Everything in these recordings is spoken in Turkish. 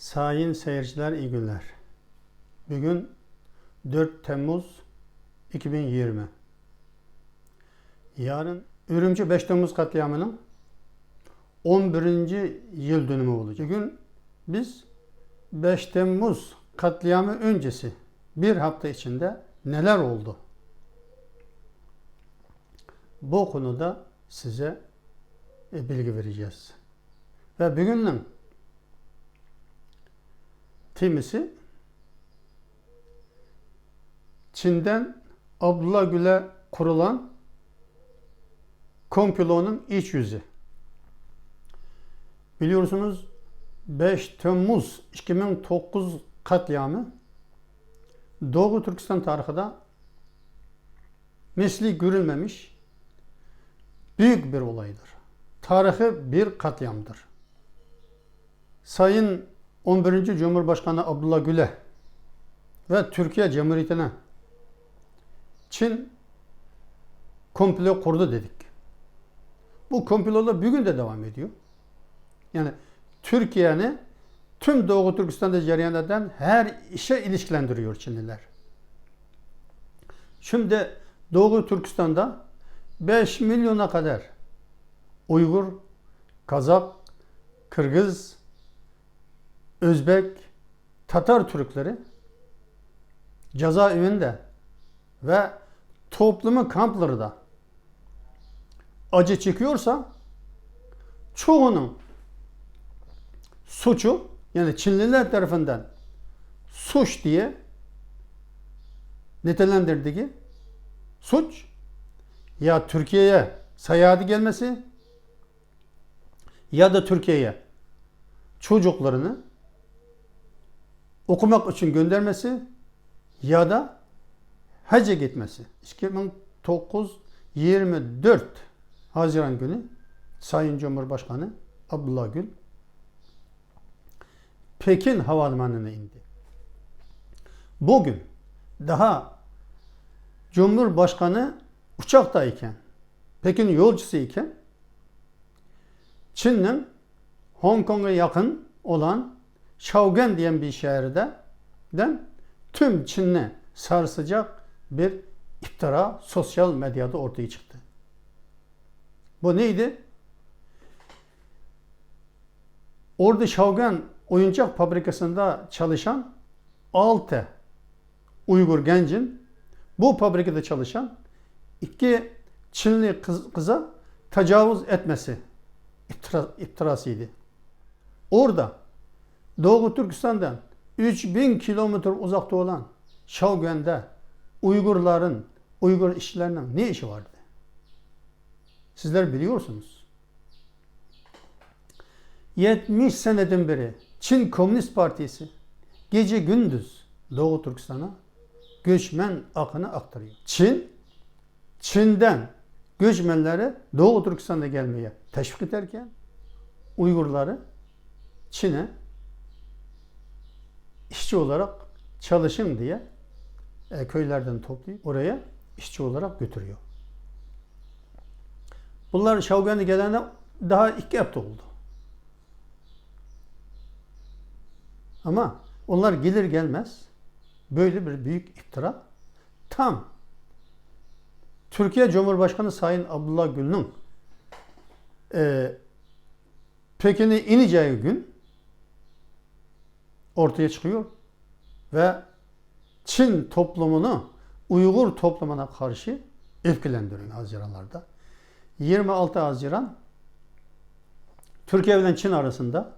Sayın seyirciler iyi günler. Bugün 4 Temmuz 2020. Yarın Ürümçi 5 Temmuz katliamının 11. yıl dönümü olacak. Bugün biz 5 Temmuz katliamı öncesi bir hafta içinde neler oldu? Bu konuda size bilgi vereceğiz. Ve bugünün temisi Çin'den Abdullah Gül'e kurulan komplonun iç yüzü. Biliyorsunuz 5 Temmuz 2009 katliamı Doğu Türkistan tarihinde misli görülmemiş büyük bir olaydır. Tarihi bir katliamdır. Sayın 11. Cumhurbaşkanı Abdullah Gül'e ve Türkiye Cumhuriyeti'ne Çin komplo kurdu dedik. Bu komplolar bugün de devam ediyor. Yani Türkiye'ni tüm Doğu Türkistan'da cereyan eden her işe ilişkilendiriyor Çinliler. Şimdi Doğu Türkistan'da 5 milyona kadar Uygur, Kazak, Kırgız, Özbek, Tatar Türkleri cezaevinde ve toplumun kampları da acı çekiyorsa çoğunun suçu, yani Çinliler tarafından suç diye nitelendirdiği suç ya Türkiye'ye seyahati gelmesi ya da Türkiye'ye çocuklarını okumak için göndermesi ya da hacca gitmesi. 2009 24 Haziran günü Sayın Cumhurbaşkanı Abdullah Gül Pekin havalimanına indi. Bugün daha Cumhurbaşkanı uçaktayken, Pekin yolcusu iken Çin'in Hong Kong'a yakın olan Şaogen diyen bir şehirden tüm Çin'i sarsacak bir iftira sosyal medyada ortaya çıktı. Bu neydi? Orada Şaogen oyuncak fabrikasında çalışan 6 Uygur gencin bu fabrikada çalışan 2 Çinli kıza tecavüz etmesi iftirasıydı. Orada Doğu Türkistan'dan 3000 kilometre uzakta olan Şaogen'de Uygur işçilerinin ne işi vardı? Sizler biliyorsunuz. 70 seneden beri Çin Komünist Partisi gece gündüz Doğu Türkistan'a göçmen akını aktarıyor. Çin'den göçmenleri Doğu Türkistan'da gelmeye teşvik ederken Uygurları Çin'e işçi olarak çalışın diye köylerden toplayıp oraya işçi olarak götürüyor. Bunlar Şaogen'e gelene daha 2 hafta oldu. Ama onlar gelir gelmez böyle bir büyük iftira tam Türkiye Cumhurbaşkanı Sayın Abdullah Gül'ün Pekin'e ineceği gün ortaya çıkıyor ve Çin toplumunu Uygur toplumuna karşı öfkelendiriyor Haziranlarda. 26 Haziran Türkiye ile Çin arasında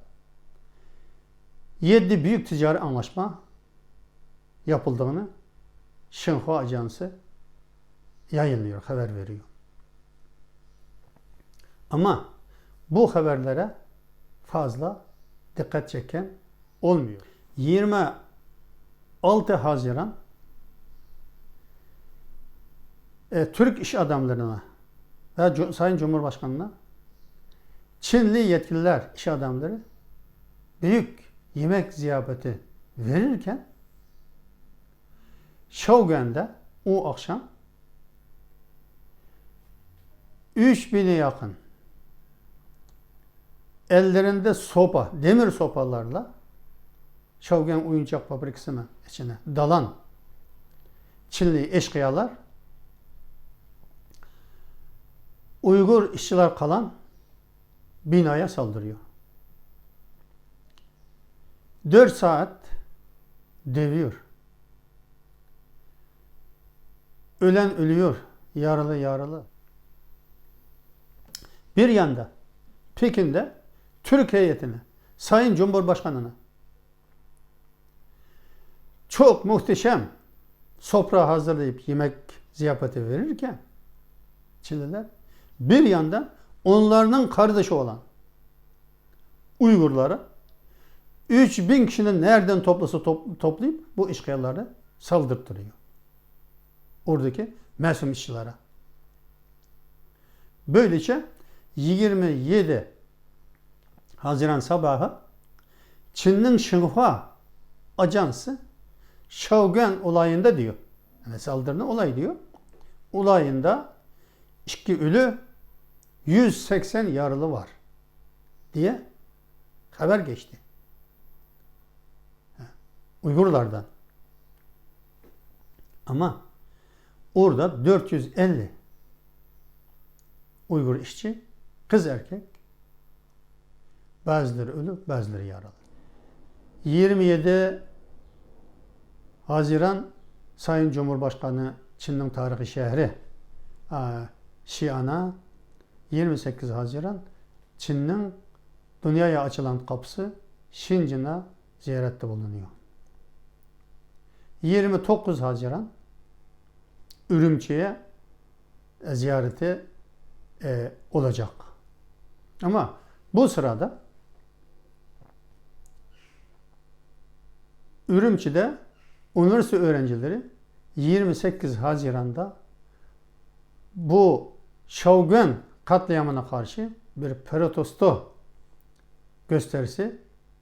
7 büyük ticari anlaşma yapıldığını Xinhua Ajansı yayınlıyor, haber veriyor. Ama bu haberlere fazla dikkat çeken olmuyor. 26 Haziran Türk iş adamlarına ve Sayın Cumhurbaşkanı'na Çinli yetkililer, iş adamları büyük yemek ziyafeti verirken Şaogen'de o akşam 3000'e yakın ellerinde sopa, demir sopalarla Şavgen oyuncak fabrikasının içine dalan Çinli eşkıyalar Uygur işçiler kalan binaya saldırıyor. 4 saat dövüyor. Ölen ölüyor, yaralı yaralı. Bir yanda Pekin'de Türk heyetine, Sayın Cumhurbaşkanı'na çok muhteşem sofra hazırlayıp yemek ziyafeti verirken Çinliler bir yanda onlarının kardeşi olan Uygurlara 3000 kişinin nereden toplasa toplayıp bu işgalleri saldırtırıyor. Oradaki masum işçilere. Böylece 27 Haziran sabahı Çin'in Xinhua ajansı Şavgen olayında diyor. Yani saldırının olay diyor. Olayında 2 ölü 180 yaralı var diye haber geçti. Uygurlardan. Ama orada 450 Uygur işçi, kız erkek, bazıları ölü, bazıları yaralı. 27 Haziran Sayın Cumhurbaşkanı Çin'in tarihi şehri Xi'an'a, 28 Haziran Çin'in dünyaya açılan kapısı Şincin'a ziyarette bulunuyor. 29 Haziran Ürümçi'ye ziyareti olacak. Ama bu sırada Ürümçi'de üniversite öğrencileri 28 Haziran'da bu Şavgen katliamına karşı bir protesto gösterisi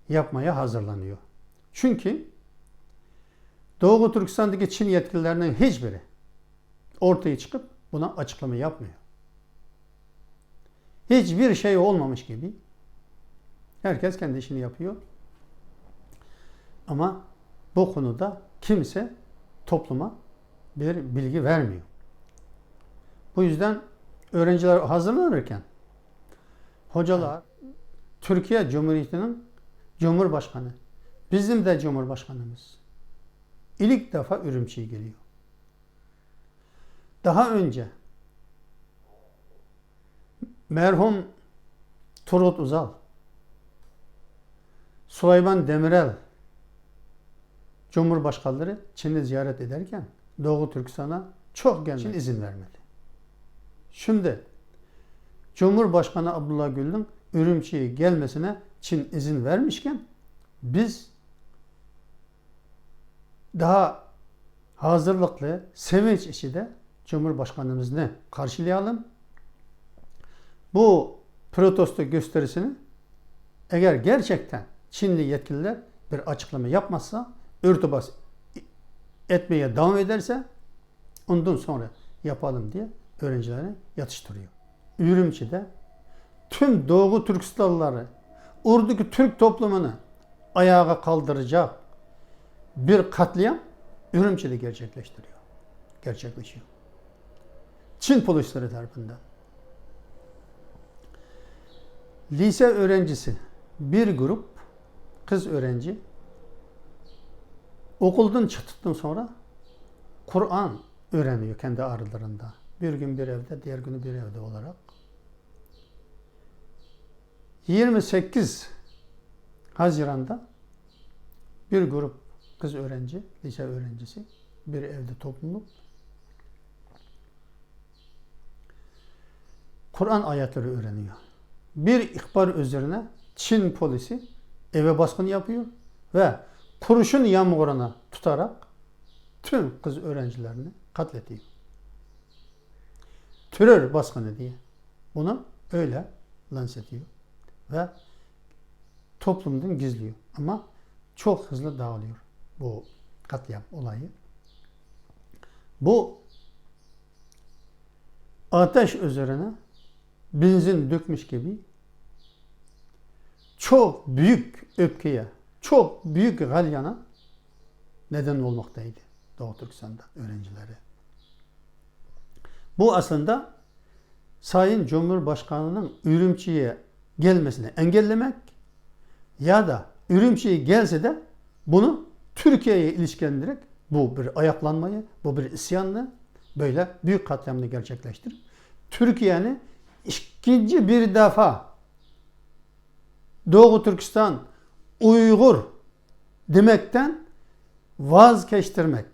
yapmaya hazırlanıyor. Çünkü Doğu Türkistan'daki Çin yetkililerinin hiçbiri ortaya çıkıp buna açıklama yapmıyor. Hiçbir şey olmamış gibi herkes kendi işini yapıyor. Ama bu konuda kimse topluma bir bilgi vermiyor. Bu yüzden öğrenciler hazırlanırken hocalar Türkiye Cumhuriyeti'nin Cumhurbaşkanı, bizim de Cumhurbaşkanımız ilk defa Ürümçi'ye geliyor. Daha önce merhum Turgut Özal, Süleyman Demirel Cumhurbaşkanları Çin'i ziyaret ederken Doğu Türkistan'a çok gelmek izin vermedi. Şimdi Cumhurbaşkanı Abdullah Gül'ün Ürümçi'ye gelmesine Çin izin vermişken biz daha hazırlıklı, sevinç içinde Cumhurbaşkanımızı karşılayalım. Bu protesto gösterisini eğer gerçekten Çinli yetkililer bir açıklama yapmazsa, irtibas etmeye devam ederse ondan sonra yapalım diye öğrencilerini yatıştırıyor. Ürümçi'de tüm Doğu Türkistanlıları, oradaki Türk toplumunu ayağa kaldıracak bir katliam Ürümçi'de gerçekleşiyor. Çin polisleri tarafından. Lise öğrencisi bir grup kız öğrenci okuldan çıktıktan sonra Kur'an öğreniyor kendi aralarında. Bir gün bir evde, diğer günü bir evde olarak. 28 Haziran'da bir grup kız öğrenci, lise öğrencisi bir evde toplanıp Kur'an ayetleri öğreniyor. Bir ihbar üzerine Çin polisi eve baskın yapıyor ve kurşun yağmuruna tutarak tüm kız öğrencilerini katlediyor. Terör baskını diye bunu öyle lanse ediyor ve toplumdan gizliyor. Ama çok hızlı dağılıyor bu katliam olayı. Bu ateş üzerine benzin dökmüş gibi çok büyük öfkeye, çok büyük galyana neden olmaktaydı Doğu Türkistan'da öğrencileri. Bu aslında Sayın Cumhurbaşkanı'nın Ürümçi'ye gelmesini engellemek ya da Ürümçi'ye gelse de bunu Türkiye'ye ilişkilendirerek bu bir ayaklanmayı, bu bir isyanı böyle büyük katliamını gerçekleştirip Türkiye'nin ikinci bir defa Doğu Türkistan Uygur demekten vazgeçtirmek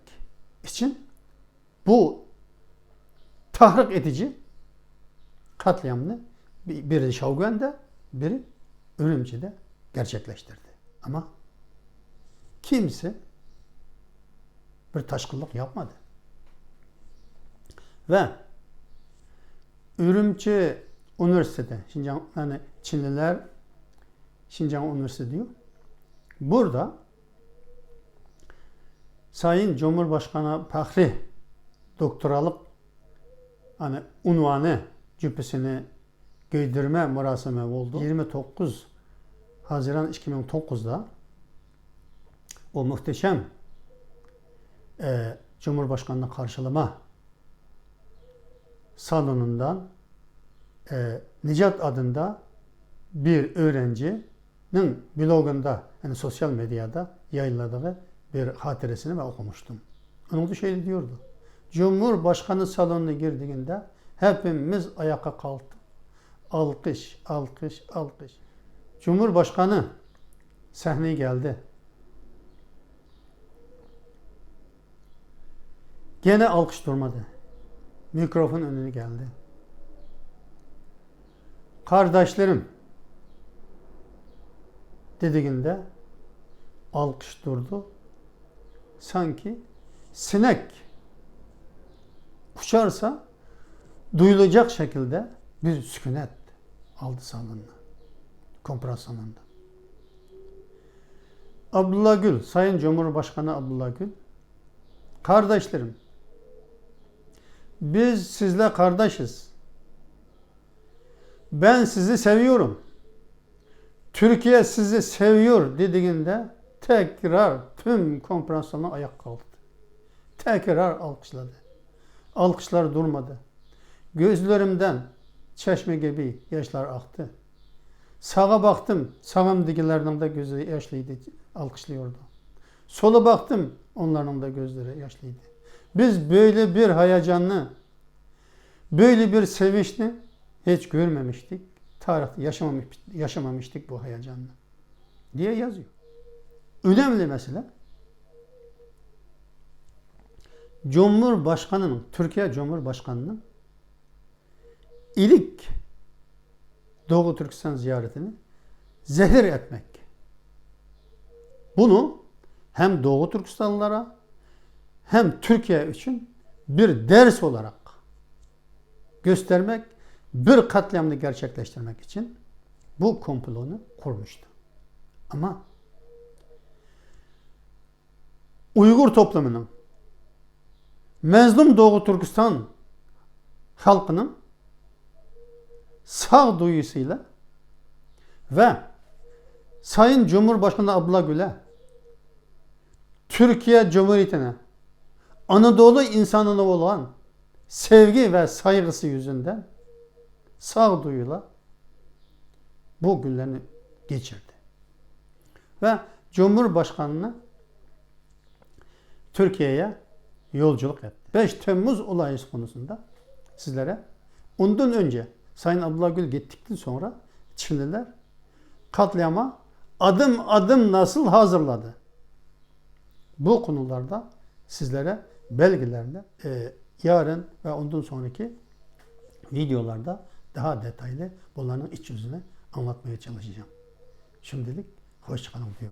için bu tahrik edici katliamını biri Şavgön'de, biri Ürümçi'de gerçekleştirdi. Ama kimse bir taşkınlık yapmadı. Ve Ürümçi Üniversitede, Şincan, yani Çinliler Şincan Üniversitesi diyor. Burada Sayın Cumhurbaşkanı Fahri doktoralık hani unvanı cübbesini giydirme murasimi oldu. 29 Haziran 2009'da o muhteşem Cumhurbaşkanı'nı karşılama salonundan Nicat adında bir öğrencinin blogunda, yani sosyal medyada yayınladığı bir hatiresini ben okumuştum. Onun da şöyle diyordu. Cumhurbaşkanı salonuna girdiğinde hepimiz ayağa kalktık. Alkış, alkış, alkış. Cumhurbaşkanı sahneye geldi. Gene alkış durmadı. Mikrofon önüne geldi. Kardeşlerim dediğinde alkış durdu. Sanki sinek uçarsa duyulacak şekilde bir sükunet aldı salonda. Konferans salonunda. Abdullah Gül, Sayın Cumhurbaşkanı Abdullah Gül, kardeşlerim, biz sizle kardeşiz. Ben sizi seviyorum. Türkiye sizi seviyor dediğinde tekrar tüm konferans salonu ayağa kalktı. Tekrar alkışladı. Alkışlar durmadı. Gözlerimden çeşme gibi yaşlar aktı. Sağa baktım, sağımdakilerden de gözleri yaşlıydı, alkışlıyordu. Sola baktım, onların da gözleri yaşlıydı. Biz böyle bir heyecanlı, böyle bir sevinçli hiç görmemiştik. Tarihte yaşamamıştık bu heyecanla diye yazıyor. Önemli mesele Cumhurbaşkanı'nın, Türkiye Cumhurbaşkanı'nın ilk Doğu Türkistan ziyaretini zehir etmek. Bunu hem Doğu Türkistanlılara hem Türkiye için bir ders olarak göstermek, bir katliamını gerçekleştirmek için bu komplonu kurmuştu. Ama Uygur toplumunun, mezlum Doğu Türkistan halkının sağduyusuyla ve Sayın Cumhurbaşkanı Abdullah Gül'e, Türkiye Cumhuriyeti'ne, Anadolu insanına olan sevgi ve saygısı yüzünden sağduyuyla bu günlerini geçirdi. Ve Cumhurbaşkanı'nı Türkiye'ye yolculuk etti. 5 Temmuz olayı konusunda sizlere ondan önce Sayın Abdullah Gül gittikten sonra Çinliler katliama adım adım nasıl hazırladı? Bu konularda sizlere belgelerle yarın ve ondan sonraki videolarda daha detaylı bunların iç yüzünü anlatmaya çalışacağım. Şimdilik hoşça kalın diyorum.